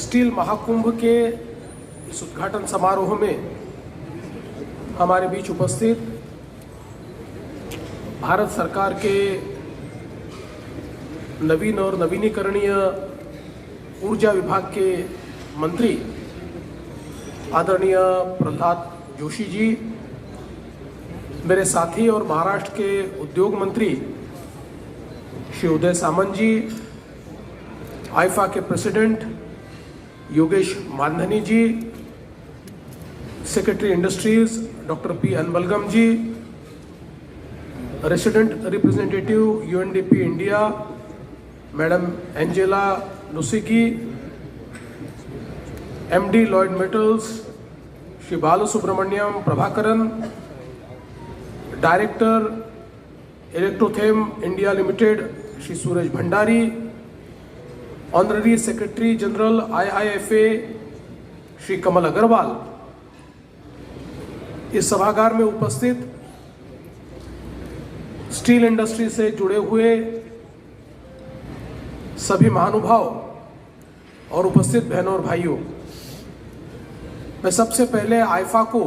Steel Mahakumbh के इस उद्घाटन समारोह में हमारे बीच उपस्थित भारत सरकार के नवीन और नवीनीकरणीय ऊर्जा विभाग के मंत्री आदरणीय प्रहलाद जोशी जी, मेरे साथी और महाराष्ट्र के उद्योग मंत्री श्री उदय सामंत जी, आईफा के president Yogesh Mandhani ji, secretary industries doctor P Anbalagan ji, resident representative UNDP India madam Angela Lusigi, MD Lloyds Metals Shri Balasubramaniam Prabhakaran, director Electrotherm India Limited Shri Suraj Bhandari, honorary secretary general IIFA Shri Kamal Agarwal, इस सभागार में उपस्थित स्टील इंडस्ट्री से जुड़े हुए सभी महानुभाव और उपस्थित बहनों और भाइयों, मैं सबसे पहले आईफा को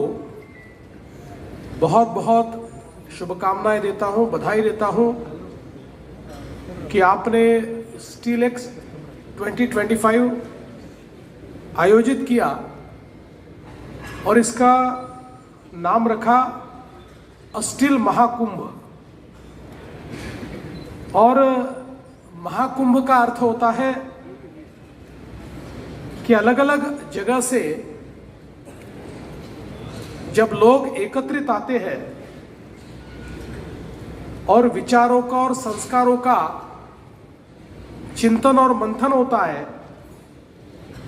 बहुत बहुत शुभकामनाएं देता हूं, बधाई देता हूं कि आपने स्टील एक्स 2025 आयोजित किया और इसका नाम रखा स्टील महाकुंभ। और महाकुंभ का अर्थ होता है कि अलग अलग जगह से जब लोग एकत्रित आते हैं और विचारों का और संस्कारों का चिंतन और मंथन होता है,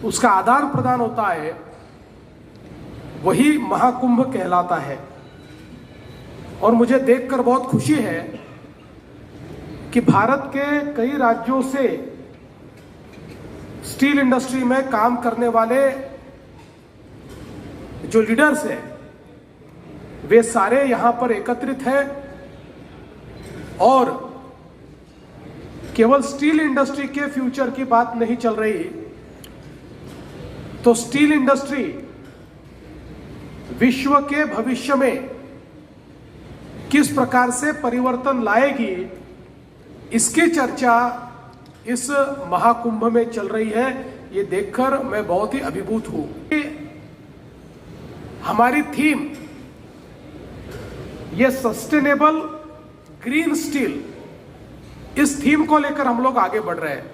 उसका आदान प्रदान होता है, वही महाकुंभ कहलाता है। और मुझे देखकर बहुत खुशी है कि भारत के कई राज्यों से स्टील इंडस्ट्री में काम करने वाले जो लीडर्स हैं, वे सारे यहां पर एकत्रित हैं और केवल स्टील इंडस्ट्री के फ्यूचर की बात नहीं चल रही, तो स्टील इंडस्ट्री विश्व के भविष्य में किस प्रकार से परिवर्तन लाएगी, इसकी चर्चा इस महाकुंभ में चल रही है। ये देखकर मैं बहुत ही अभिभूत हूं। हमारी थीम ये सस्टेनेबल ग्रीन स्टील, इस थीम को लेकर हम लोग आगे बढ़ रहे हैं।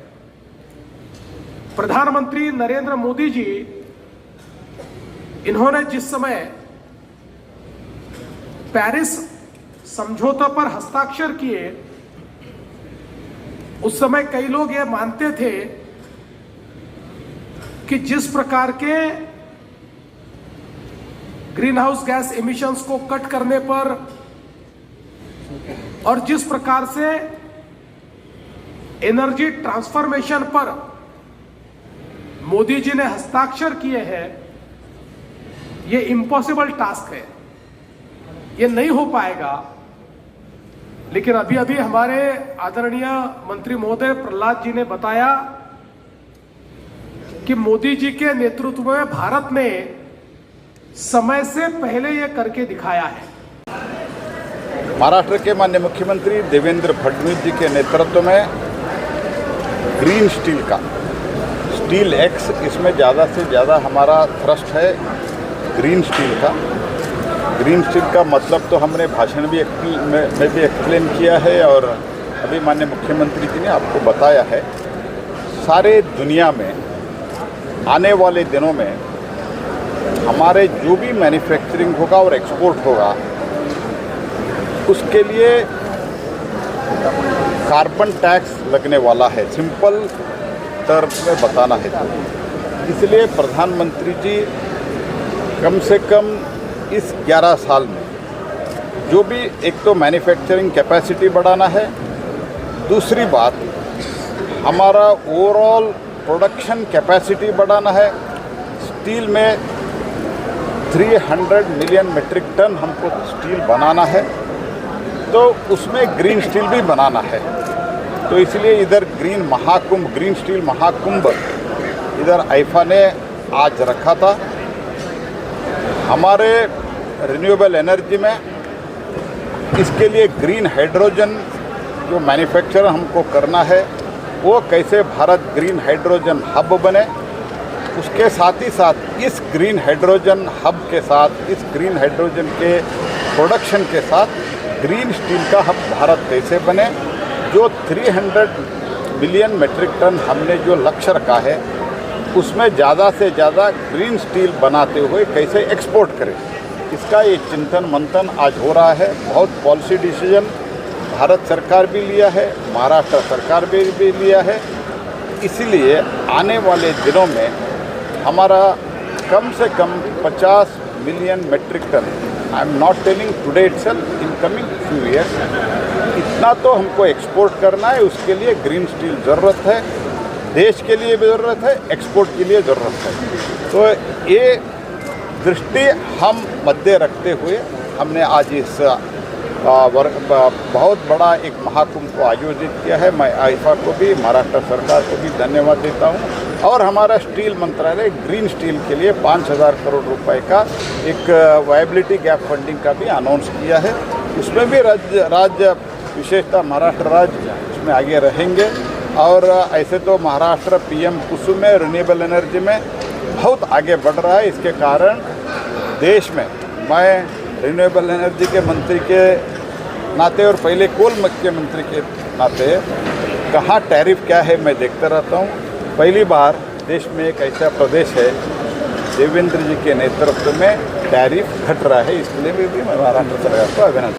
प्रधानमंत्री नरेंद्र मोदी जी, इन्होंने जिस समय पेरिस समझौता पर हस्ताक्षर किए, उस समय कई लोग ये मानते थे कि जिस प्रकार के ग्रीन हाउस गैस एमिशंस को कट करने पर और जिस प्रकार से एनर्जी ट्रांसफॉर्मेशन पर मोदी जी ने हस्ताक्षर किए हैं, ये इम्पॉसिबल टास्क है, ये नहीं हो पाएगा। लेकिन अभी अभी हमारे आदरणीय मंत्री महोदय प्रहलाद जी ने बताया कि मोदी जी के नेतृत्व में भारत ने समय से पहले ये करके दिखाया है। महाराष्ट्र के माननीय मुख्यमंत्री देवेंद्र फडणवीस जी के नेतृत्व में ग्रीन स्टील का स्टील एक्स, इसमें ज़्यादा से ज़्यादा हमारा थ्रस्ट है ग्रीन स्टील का। ग्रीन स्टील का मतलब तो हमने भाषण में भी एक्सप्लेन किया है और अभी माननीय मुख्यमंत्री जी ने आपको बताया है। सारे दुनिया में आने वाले दिनों में हमारे जो भी मैन्युफैक्चरिंग होगा और एक्सपोर्ट होगा, उसके लिए कार्बन टैक्स लगने वाला है। सिंपल टर्म्स में बताना है तो इसलिए प्रधानमंत्री जी कम से कम इस 11 साल में जो भी, एक तो मैन्युफैक्चरिंग कैपेसिटी बढ़ाना है, दूसरी बात हमारा ओवरऑल प्रोडक्शन कैपेसिटी बढ़ाना है। स्टील में 300 मिलियन मेट्रिक टन हमको स्टील बनाना है, तो उसमें ग्रीन स्टील भी बनाना है। तो इसलिए इधर ग्रीन स्टील महाकुंभ इधर आईफा ने आज रखा था। हमारे रिन्यूएबल एनर्जी में इसके लिए ग्रीन हाइड्रोजन जो मैन्युफैक्चर हमको करना है, वो कैसे भारत ग्रीन हाइड्रोजन हब बने, उसके साथ ही साथ इस ग्रीन हाइड्रोजन हब के साथ, इस ग्रीन हाइड्रोजन के प्रोडक्शन के साथ ग्रीन स्टील का हब भारत कैसे बने। जो 300 बिलियन मेट्रिक टन हमने जो लक्ष्य रखा है, उसमें ज़्यादा से ज़्यादा ग्रीन स्टील बनाते हुए कैसे एक्सपोर्ट करें, इसका ये चिंतन मंथन आज हो रहा है। बहुत पॉलिसी डिसीजन भारत सरकार भी लिया है, महाराष्ट्र सरकार भी लिया है। इसीलिए आने वाले दिनों में हमारा कम से कम 50 million metric ton, I am not telling today itself, in coming few years, इतना तो हमको एक्सपोर्ट करना है। उसके लिए ग्रीन स्टील ज़रूरत है, देश के लिए भी ज़रूरत है, एक्सपोर्ट के लिए ज़रूरत है। तो ये दृष्टि हम मध्य रखते हुए हमने आज इस बहुत बड़ा एक महाकुंभ को आयोजित किया है। मैं आईफा को भी, महाराष्ट्र सरकार को भी धन्यवाद देता हूँ। और हमारा स्टील मंत्रालय ग्रीन स्टील के लिए 5,000 करोड़ रुपए का एक वायबिलिटी गैप फंडिंग का भी अनाउंस किया है। उसमें भी राज्य विशेषतः महाराष्ट्र राज्य उसमें आगे रहेंगे। और ऐसे तो महाराष्ट्र पीएम कुसुम में रिन्यूएबल एनर्जी में बहुत आगे बढ़ रहा है। इसके कारण देश में मैं रिन्यूएबल एनर्जी के मंत्री के नाते और पहले कोल के मंत्री के नाते कहाँ टैरिफ क्या है मैं देखता रहता हूँ। पहली बार देश में एक ऐसा प्रदेश है देवेंद्र जी के नेतृत्व में टैरिफ घट रहा है। इसके लिए भी मैं महाराष्ट्र सरकार को अभिनंदन